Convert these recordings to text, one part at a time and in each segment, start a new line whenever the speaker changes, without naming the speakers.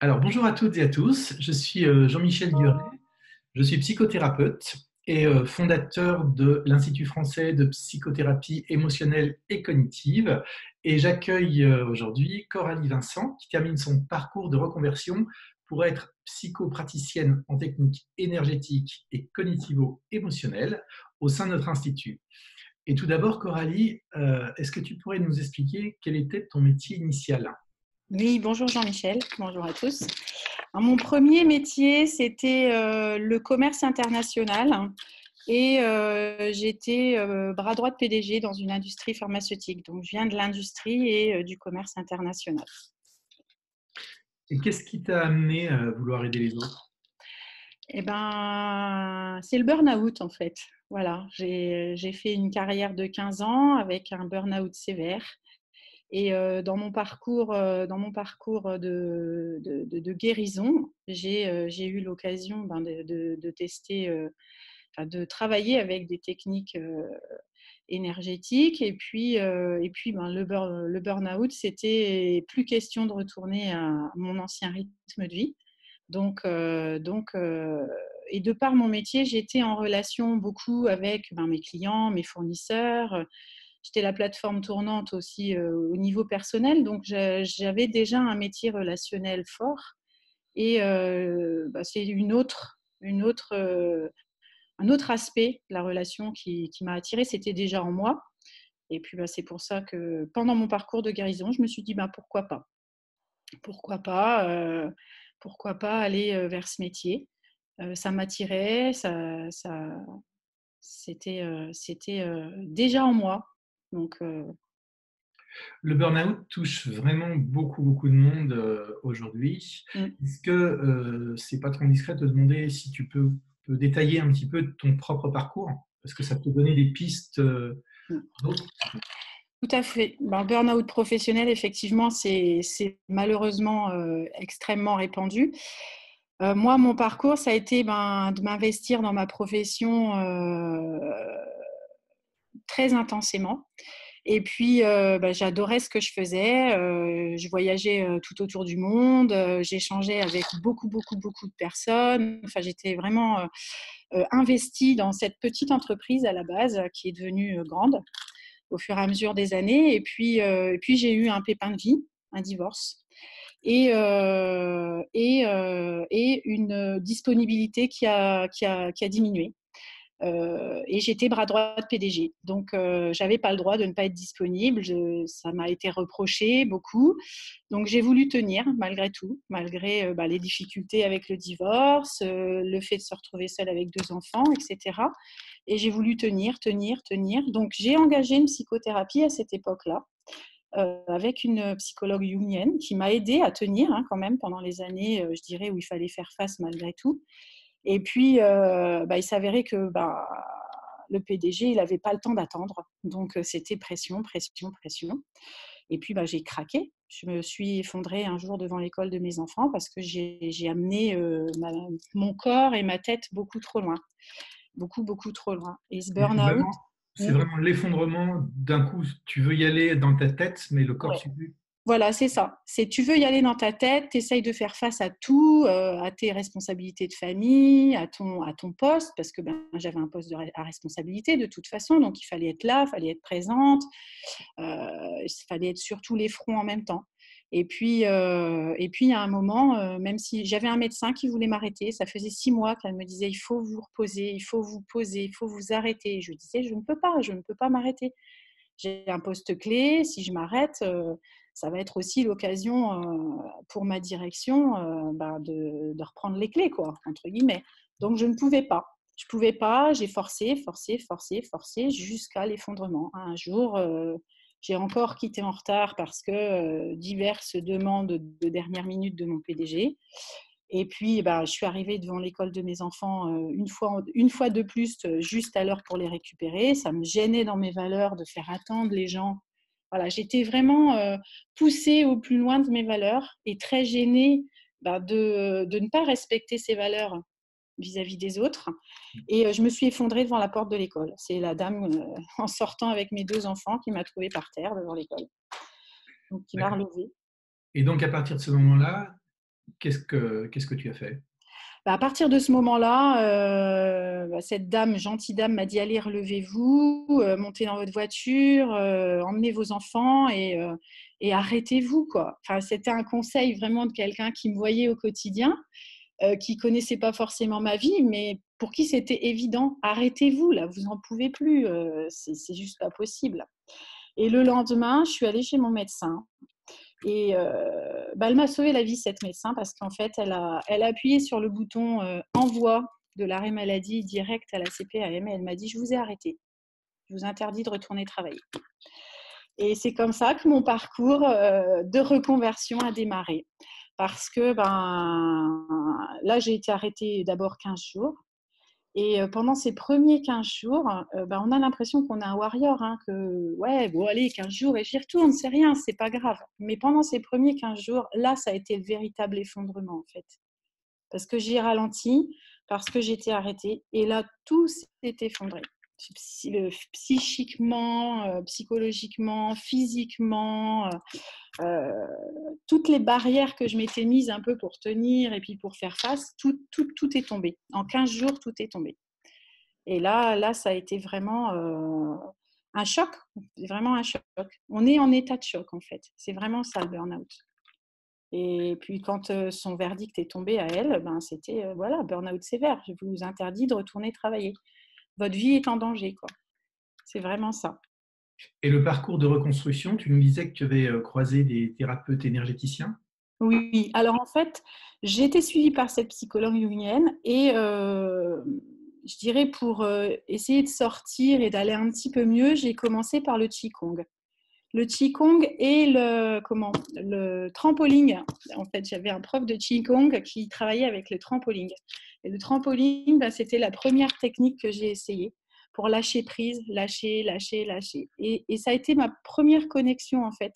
Alors, bonjour à toutes et à tous. Je suis Jean-Michel Guret. Je suis psychothérapeute et fondateur de l'Institut français de psychothérapie émotionnelle et cognitive. Et j'accueille aujourd'hui Coralie Vincent, qui termine son parcours de reconversion pour être psychopraticienne en technique énergétique et cognitivo-émotionnelle au sein de notre institut. Et tout d'abord, Coralie, est-ce que tu pourrais nous expliquer quel était ton métier initial?
Oui, bonjour Jean-Michel, bonjour à tous. Alors, mon premier métier, c'était le commerce international et j'étais bras droit de PDG dans une industrie pharmaceutique. Donc, je viens de l'industrie et du commerce international.
Et qu'est-ce qui t'a amené à vouloir aider les autres?
Eh ben, c'est le burn-out en fait. Voilà, j'ai fait une carrière de 15 ans avec un burn-out sévère. Et dans mon parcours de guérison, j'ai eu l'occasion de tester, enfin, de travailler avec des techniques énergétiques. Et puis le burn-out, c'était plus question de retourner à mon ancien rythme de vie. Donc, et de par mon métier, j'étais en relation beaucoup avec mes clients, mes fournisseurs. J'étais la plateforme tournante aussi au niveau personnel, donc j'avais déjà un métier relationnel fort. Et c'est un autre aspect de la relation qui m'a attirée, c'était déjà en moi. Et puis c'est pour ça que pendant mon parcours de guérison, je me suis dit pourquoi pas, pourquoi pas, pourquoi pas aller vers ce métier. Ça m'attirait, c'était déjà en moi. Donc,
Le burn-out touche vraiment beaucoup, beaucoup de monde aujourd'hui.
mm.
Est-ce que c'est pas trop indiscret de te demander si tu peux détailler un petit peu ton propre parcours? Parce que ça peut donner des pistes
Mm.
pour d'autres.
Tout à fait. Le burn-out professionnel, effectivement, c'est malheureusement extrêmement répandu. Moi, mon parcours, ça a été de m'investir dans ma profession très intensément. Et puis, j'adorais ce que je faisais. Je voyageais tout autour du monde. J'échangeais avec beaucoup, beaucoup, beaucoup de personnes. Enfin, j'étais vraiment investie dans cette petite entreprise à la base qui est devenue grande au fur et à mesure des années. Et puis j'ai eu un pépin de vie, un divorce, et une disponibilité qui a diminué. Et j'étais bras droit de PDG. Donc, j'avais pas le droit de ne pas être disponible. Ça m'a été reproché beaucoup. Donc, j'ai voulu tenir malgré tout, malgré les difficultés avec le divorce, le fait de se retrouver seule avec 2 enfants, etc. Et j'ai voulu tenir, tenir, tenir. Donc, j'ai engagé une psychothérapie à cette époque-là, avec une psychologue jungienne qui m'a aidée à tenir quand même pendant les années, je dirais, où il fallait faire face malgré tout. Et puis, il s'avérait que le PDG, il n'avait pas le temps d'attendre. Donc, c'était pression, pression, pression. Et puis, j'ai craqué. Je me suis effondrée un jour devant l'école de mes enfants parce que j'ai amené mon corps et ma tête beaucoup trop loin. Beaucoup, beaucoup trop loin. Et ce
Mais
burn-out,
c'est vraiment l'effondrement. D'un coup, tu veux y aller dans ta tête, mais le corps
ouais.
suit plus.
Voilà, c'est ça. Tu veux y aller dans ta tête, tu essayes de faire face à tout, à tes responsabilités de famille, à ton poste, parce que j'avais un poste à responsabilité de toute façon, donc il fallait être là, il fallait être présente, il fallait être sur tous les fronts en même temps. Et puis il y a un moment, même si j'avais un médecin qui voulait m'arrêter, ça faisait 6 mois qu'elle me disait: il faut vous reposer, il faut vous poser, il faut vous arrêter. Je lui disais: je ne peux pas m'arrêter. J'ai un poste clé, si je m'arrête, ça va être aussi l'occasion pour ma direction de reprendre les clés, quoi, entre guillemets. Donc je ne pouvais pas. Je ne pouvais pas, j'ai forcé, forcé, forcé, forcé jusqu'à l'effondrement. Un jour, j'ai encore quitté en retard parce que diverses demandes de dernière minute de mon PDG. Et puis, je suis arrivée devant l'école de mes enfants une fois de plus, juste à l'heure pour les récupérer. Ça me gênait dans mes valeurs de faire attendre les gens. Voilà, j'étais vraiment poussée au plus loin de mes valeurs et très gênée de ne pas respecter ces valeurs vis-à-vis des autres. Et je me suis effondrée devant la porte de l'école. C'est la dame, en sortant avec mes 2 enfants, qui m'a trouvée par terre devant l'école, donc qui m'a
D'accord.
relevée.
Et donc, à partir de ce moment-là, qu'est-ce que tu as fait?
Bah, à partir de ce moment-là, cette dame, gentille dame, m'a dit: «Allez, relevez-vous, montez dans votre voiture, emmenez vos enfants et arrêtez-vous, quoi». Enfin, c'était un conseil vraiment de quelqu'un qui me voyait au quotidien, qui connaissait pas forcément ma vie, mais pour qui c'était évident: «Arrêtez-vous là, vous en pouvez plus, c'est juste pas possible». Et le lendemain, je suis allée chez mon médecin et elle m'a sauvé la vie, cette médecin, parce qu'en fait, elle a appuyé sur le bouton envoi de l'arrêt maladie direct à la CPAM et elle m'a dit: «Je vous ai arrêté. Je vous interdis de retourner travailler». Et c'est comme ça que mon parcours de reconversion a démarré. Parce que là, j'ai été arrêtée d'abord 15 jours. Et pendant ces premiers 15 jours, on a l'impression qu'on est un warrior, hein, que ouais, bon allez, 15 jours et j'y retourne, c'est rien, c'est pas grave. Mais pendant ces premiers 15 jours, là, ça a été le véritable effondrement, en fait. Parce que j'ai ralenti, parce que j'étais arrêtée. Et là, tout s'est effondré. Psychiquement, psychologiquement, physiquement, toutes les barrières que je m'étais mises un peu pour tenir et puis pour faire face, tout est tombé. En 15 jours, tout est tombé. Et là, ça a été vraiment un choc, vraiment un choc. On est en état de choc, en fait. C'est vraiment ça, le burn-out. Et puis, quand son verdict est tombé à elle, c'était, voilà, burn-out sévère. Je vous interdis de retourner travailler. Votre vie est en danger, quoi. C'est vraiment ça.
Et le parcours de reconstruction, tu nous disais que tu avais croisé des thérapeutes énergéticiens.
Oui, alors en fait, j'ai été suivie par cette psychologue jungienne et je dirais pour essayer de sortir et d'aller un petit peu mieux, j'ai commencé par le Qigong. Le Qigong et le trampoline. En fait, j'avais un prof de Qigong qui travaillait avec le trampoline. Et le trampoline, c'était la première technique que j'ai essayée pour lâcher prise, lâcher, lâcher, lâcher. Et ça a été ma première connexion, en fait,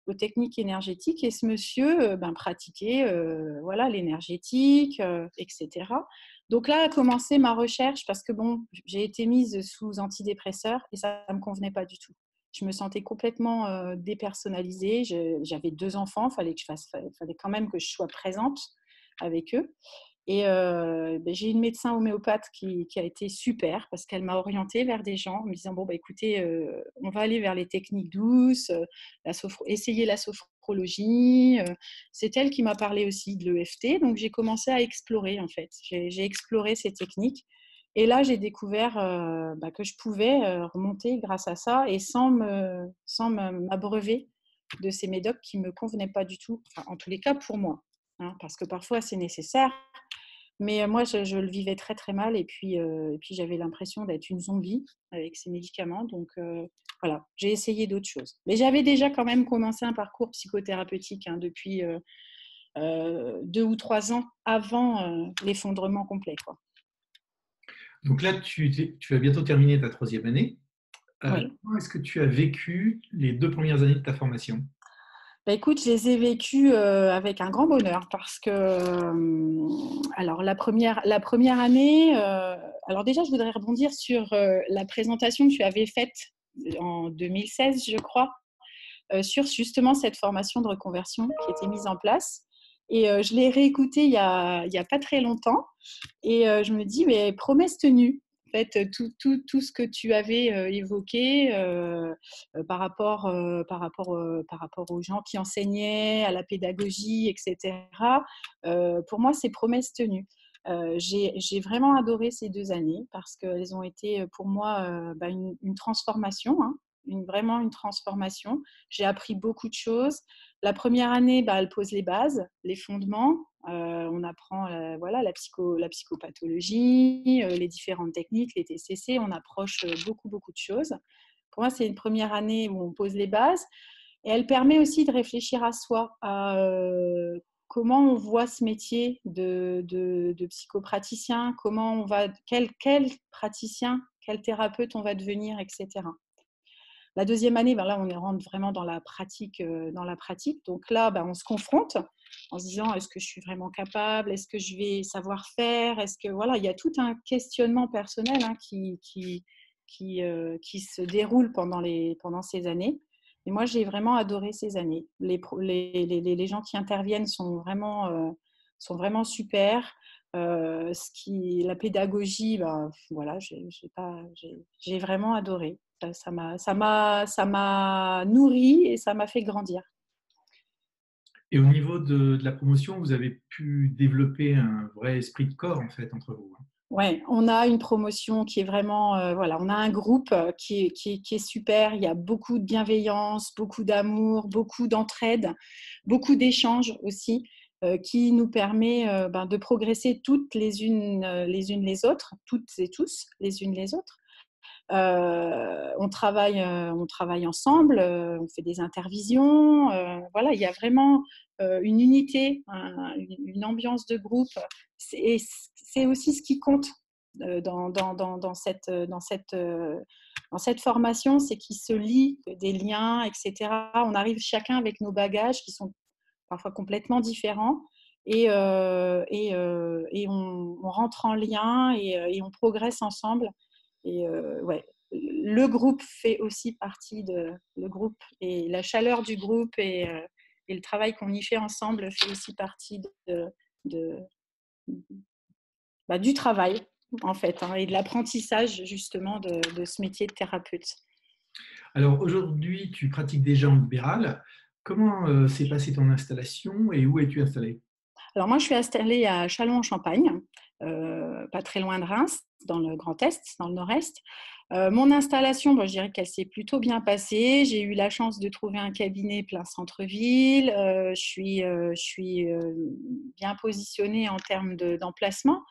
aux techniques énergétiques. Et ce monsieur pratiquait voilà, l'énergétique, etc. Donc là a commencé ma recherche parce que bon, j'ai été mise sous antidépresseurs et ça ne me convenait pas du tout. Je me sentais complètement dépersonnalisée. J'avais 2 enfants, fallait quand même que je sois présente avec eux. Et j'ai une médecin homéopathe qui a été super parce qu'elle m'a orientée vers des gens en me disant: bon, écoutez, on va aller vers les techniques douces, essayer la sophrologie. C'est elle qui m'a parlé aussi de l'EFT. Donc, j'ai commencé à explorer, en fait. J'ai exploré ces techniques. Et là, j'ai découvert que je pouvais remonter grâce à ça et sans m'abreuver de ces médocs qui ne me convenaient pas du tout, enfin, en tous les cas pour moi, hein, parce que parfois c'est nécessaire. Mais moi, je le vivais très très mal et puis j'avais l'impression d'être une zombie avec ces médicaments. Donc voilà, j'ai essayé d'autres choses. Mais j'avais déjà quand même commencé un parcours psychothérapeutique depuis 2 ou 3 ans avant l'effondrement complet, quoi.
Donc là, tu vas bientôt terminer ta troisième année.
Oui.
Comment est-ce que tu as vécu les 2 premières années de ta formation?
Écoute, je les ai vécues avec un grand bonheur parce que, alors la première année, alors déjà, je voudrais rebondir sur la présentation que tu avais faite en 2016, je crois, sur justement cette formation de reconversion qui était mise en place. Et je l'ai réécoutée il y a pas très longtemps et je me dis, mais promesse tenue. En fait, tout ce que tu avais évoqué par rapport aux gens qui enseignaient, à la pédagogie, etc., pour moi, c'est promesse tenue. J'ai vraiment adoré ces 2 années parce qu'elles ont été pour moi une transformation, hein, vraiment une transformation. J'ai appris beaucoup de choses. La première année, elle pose les bases, les fondements. On apprend voilà, la psychopathologie, les différentes techniques, les TCC. On approche beaucoup, beaucoup de choses. Pour moi, c'est une première année où on pose les bases. Et elle permet aussi de réfléchir à soi, à comment on voit ce métier de psychopraticien, quel praticien, quel thérapeute on va devenir, etc. La deuxième année, là, on rentre vraiment dans la pratique. Donc là, on se confronte en se disant, est-ce que je suis vraiment capable? Est-ce que je vais savoir faire? Est-ce que voilà, il y a tout un questionnement personnel, hein, qui se déroule pendant ces années. Et moi, j'ai vraiment adoré ces années. Les gens qui interviennent sont vraiment sont vraiment super. La pédagogie, ben, voilà, j'ai vraiment adoré. Ça m'a nourri et ça m'a fait grandir.
Et au niveau de la promotion, vous avez pu développer un vrai esprit de corps, en fait, entre vous, hein.
Ouais, on a une promotion qui est vraiment, voilà, on a un groupe qui est super. Il y a beaucoup de bienveillance, beaucoup d'amour, beaucoup d'entraide, beaucoup d'échanges aussi, qui nous permet ben, de progresser toutes les unes les autres, toutes et tous les unes les autres. On travaille ensemble, on fait des intervisions. Voilà, il y a vraiment une unité, une ambiance de groupe. C'est aussi ce qui compte dans cette formation, c'est qu'il se lie des liens, etc. On arrive chacun avec nos bagages qui sont parfois complètement différents. Et on rentre en lien et on progresse ensemble. Et ouais, le groupe fait aussi partie de le groupe et la chaleur du groupe et le travail qu'on y fait ensemble fait aussi partie de, du travail en fait, hein, et de l'apprentissage justement de ce métier de thérapeute.
Alors aujourd'hui, tu pratiques déjà en libéral. Comment s'est passée ton installation et où es-tu installée?
Alors moi, je suis installée à Châlons-en-Champagne, pas très loin de Reims, dans le Grand Est, dans le Nord-Est. Mon installation, bon, je dirais qu'elle s'est plutôt bien passée. J'ai eu la chance de trouver un cabinet plein centre-ville. Je suis bien positionnée en termes d'emplacement.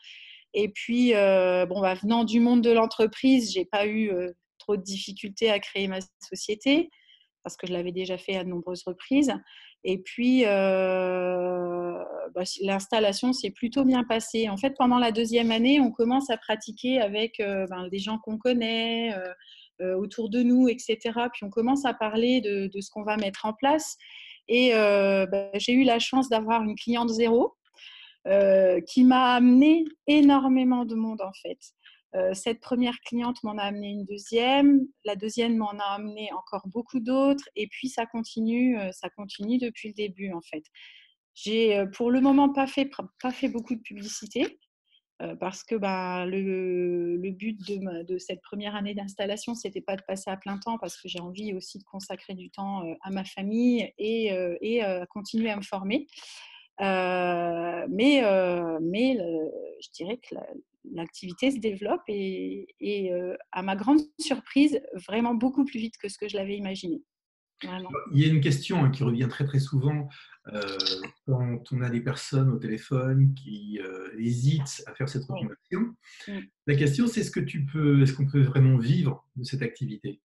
Et puis, bon, bah, venant du monde de l'entreprise, j'ai pas eu trop de difficultés à créer ma société parce que je l'avais déjà fait à de nombreuses reprises. Et puis, l'installation s'est plutôt bien passée. En fait, pendant la deuxième année, on commence à pratiquer avec des gens qu'on connaît autour de nous, etc. Puis on commence à parler de ce qu'on va mettre en place. Et j'ai eu la chance d'avoir une cliente zéro qui m'a amené énormément de monde en fait. Cette première cliente m'en a amené une deuxième, la deuxième m'en a amené encore beaucoup d'autres, et puis ça continue depuis le début en fait. J'ai pour le moment pas fait beaucoup de publicité parce que le but de cette première année d'installation, c'était pas de passer à plein temps parce que j'ai envie aussi de consacrer du temps à ma famille et continuer à me former. Je dirais que l'activité se développe et à ma grande surprise, vraiment beaucoup plus vite que ce que je l'avais imaginé. Vraiment.
Il y a une question, hein, qui revient très très souvent quand on a des personnes au téléphone qui hésitent à faire cette
Oui.
reconversion.
Mm.
La question, c'est est-ce qu'on peut vraiment vivre de cette activité?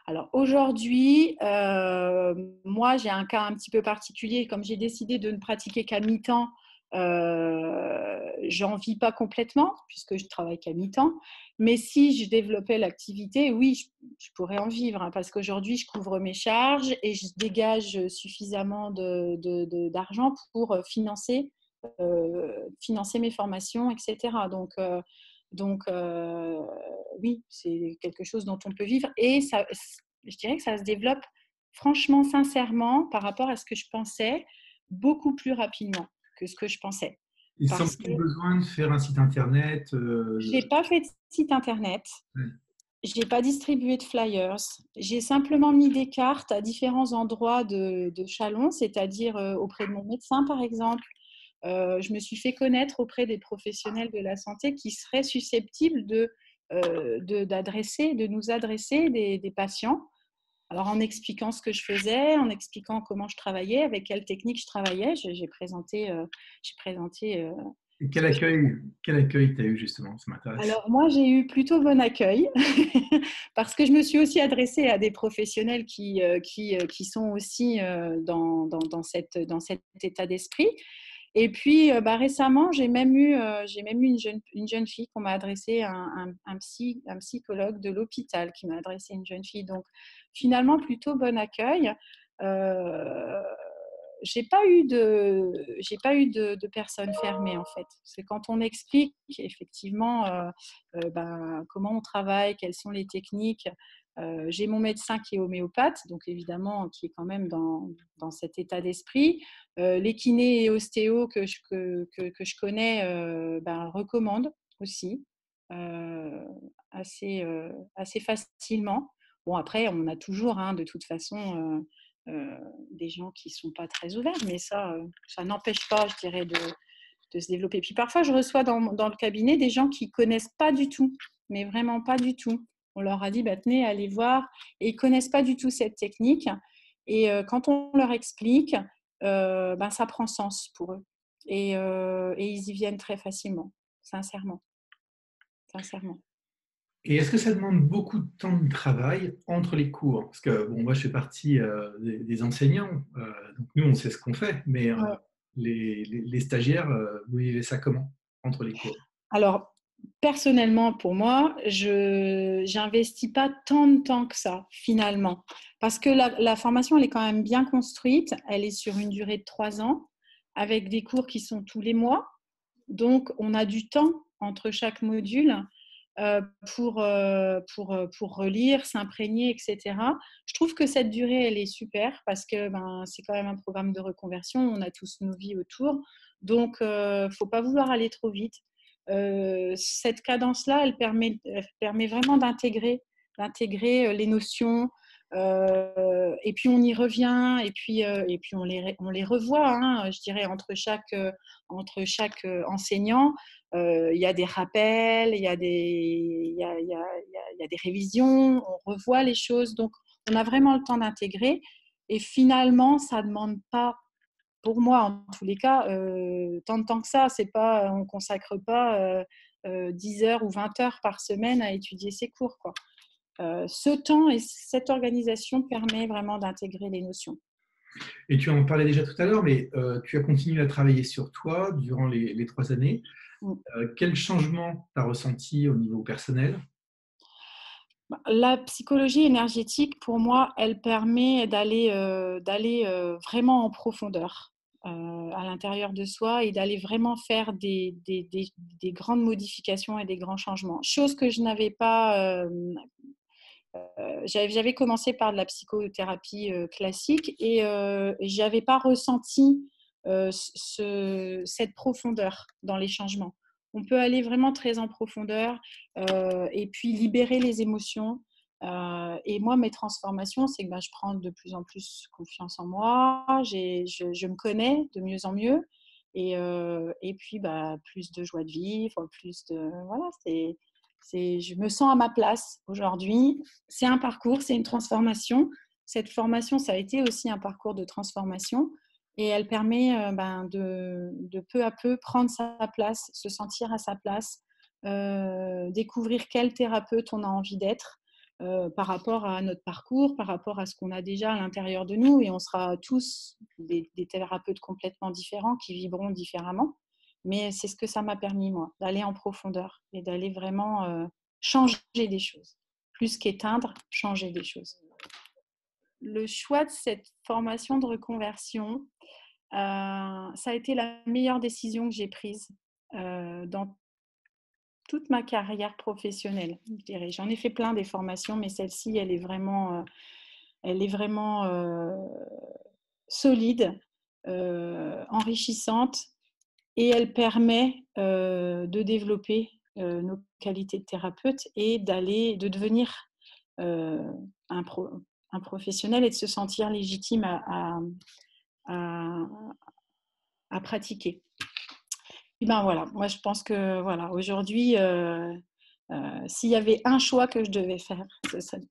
Alors aujourd'hui, moi j'ai un cas un petit peu particulier. Comme j'ai décidé de ne pratiquer qu'à mi-temps, j'en vis pas complètement puisque je travaille qu'à mi-temps. Mais si je développais l'activité, oui, je pourrais en vivre hein, parce qu'aujourd'hui je couvre mes charges et je dégage suffisamment d'argent pour financer mes formations, etc. Donc, oui, c'est quelque chose dont on peut vivre et ça, je dirais que ça se développe franchement, sincèrement, par rapport à ce que je pensais, beaucoup plus rapidement que ce que je pensais.
Il semble
Parce que
plus besoin de faire un site internet.
je n'ai pas fait de site internet,
Ouais.
je n'ai pas distribué de flyers, j'ai simplement mis des cartes à différents endroits de Châlons, c'est-à-dire auprès de mon médecin, par exemple. Je me suis fait connaître auprès des professionnels de la santé qui seraient susceptibles de nous adresser des patients. Alors, en expliquant ce que je faisais, en expliquant comment je travaillais, avec quelle technique je travaillais, j'ai présenté
Et
ce que je faisais.
quel accueil tu as eu justement? Ça m'intéresse.
Alors, moi, j'ai eu plutôt bon accueil parce que je me suis aussi adressée à des professionnels qui sont aussi dans cet état d'esprit. Et puis, récemment, j'ai même eu une jeune fille qu'on m'a adressée, un psychologue de l'hôpital qui m'a adressé une jeune fille. Donc, finalement, plutôt bon accueil. Euh, j'ai pas eu de personnes fermées en fait. C'est quand on explique effectivement comment on travaille, quelles sont les techniques. J'ai mon médecin qui est homéopathe, donc évidemment qui est quand même dans cet état d'esprit. Les kinés et ostéos que je connais recommandent aussi assez facilement. Bon, après, on a toujours de toute façon des gens qui ne sont pas très ouverts, mais ça n'empêche pas, je dirais, de se développer. Puis parfois, je reçois dans le cabinet des gens qui ne connaissent pas du tout, mais vraiment pas du tout. On leur a dit, tenez, allez voir, et ils ne connaissent pas du tout cette technique. Et quand on leur explique, ça prend sens pour eux. Et ils y viennent très facilement, sincèrement.
Et est-ce que ça demande beaucoup de temps de travail entre les cours? Parce que bon, moi, je fais partie des enseignants, donc nous, on sait ce qu'on fait, mais
Ouais.
les stagiaires, vous vivez ça comment entre les cours?
Alors, personnellement, pour moi, je n'investis pas tant de temps que ça, finalement. Parce que la formation, elle est quand même bien construite. Elle est sur une durée de 3 ans, avec des cours qui sont tous les mois. Donc, on a du temps entre chaque module pour relire, s'imprégner, etc. Je trouve que cette durée, elle est super parce que c'est quand même un programme de reconversion. On a tous nos vies autour. Donc, il ne faut pas vouloir aller trop vite. Cette cadence-là, elle permet vraiment d'intégrer les notions. Et puis on y revient, et puis on les revoit, je dirais, entre chaque enseignant. Il y a des rappels, il y a des révisions, on revoit les choses. Donc, on a vraiment le temps d'intégrer. Et finalement, ça ne demande pas, pour moi en tous les cas, tant de temps que ça. On ne consacre pas 10 heures ou 20 heures par semaine à étudier ces cours, quoi. Ce temps et cette organisation permet vraiment d'intégrer les notions.
Et tu en parlais déjà tout à l'heure, mais tu as continué à travailler sur toi durant les 3 années. Quel changement tu as ressenti au niveau personnel?
La psychologie énergétique, pour moi, elle permet d'aller vraiment en profondeur à l'intérieur de soi et d'aller vraiment faire des grandes modifications et des grands changements. Chose que je n'avais pas. J'avais commencé par de la psychothérapie classique et je n'avais pas ressenti cette profondeur dans les changements. On peut aller vraiment très en profondeur et puis libérer les émotions. Et moi, mes transformations, c'est que je prends de plus en plus confiance en moi, je me connais de mieux en mieux et puis plus de joie de vivre, plus de… Voilà, je me sens à ma place aujourd'hui. C'est un parcours, c'est une transformation. Cette formation, ça a été aussi un parcours de transformation et elle permet de peu à peu prendre sa place, se sentir à sa place, découvrir quel thérapeute on a envie d'être par rapport à notre parcours, par rapport à ce qu'on a déjà à l'intérieur de nous. Et on sera tous des thérapeutes complètement différents qui vibront différemment. Mais c'est ce que ça m'a permis, moi, d'aller en profondeur et d'aller vraiment changer des choses. Plus qu'éteindre, changer des choses. Le choix de cette formation de reconversion, ça a été la meilleure décision que j'ai prise dans toute ma carrière professionnelle, je dirais. J'en ai fait plein des formations, mais celle-ci, elle est vraiment solide, enrichissante. Et elle permet de développer nos qualités de thérapeute et de devenir euh, un, un professionnel et de se sentir légitime à, à pratiquer. Et voilà, moi je pense que voilà, aujourd'hui, s'il y avait un choix que je devais faire,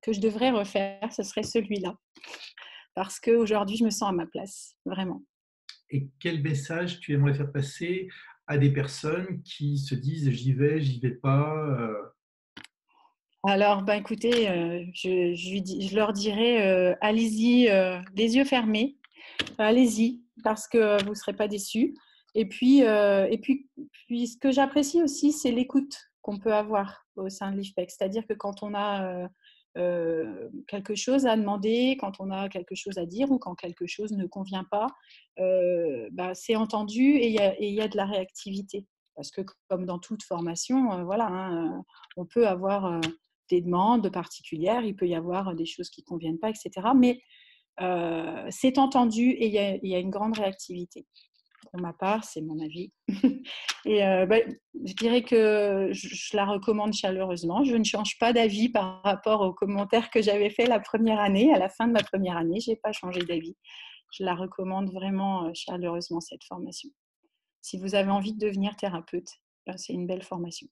que je devrais refaire, ce serait celui-là. Parce qu'aujourd'hui, je me sens à ma place, vraiment.
Et quel message tu aimerais faire passer à des personnes qui se disent j'y vais pas
Alors, écoutez, je leur dirais, allez-y, les yeux fermés, allez-y, parce que vous ne serez pas déçus. Et puis, ce que j'apprécie aussi, c'est l'écoute qu'on peut avoir au sein de l'IFPEC. C'est-à-dire que quand on a quelque chose à demander, quand on a quelque chose à dire ou quand quelque chose ne convient pas, c'est entendu et il y a de la réactivité. Parce que comme dans toute formation, voilà, on peut avoir des demandes particulières, il peut y avoir des choses qui ne conviennent pas, etc. Mais c'est entendu et il y a une grande réactivité. Pour ma part, c'est mon avis. Et je dirais que je la recommande chaleureusement. Je ne change pas d'avis par rapport aux commentaires que j'avais fait la première année. À la fin de ma première année, je n'ai pas changé d'avis. Je la recommande vraiment chaleureusement, cette formation. Si vous avez envie de devenir thérapeute, c'est une belle formation.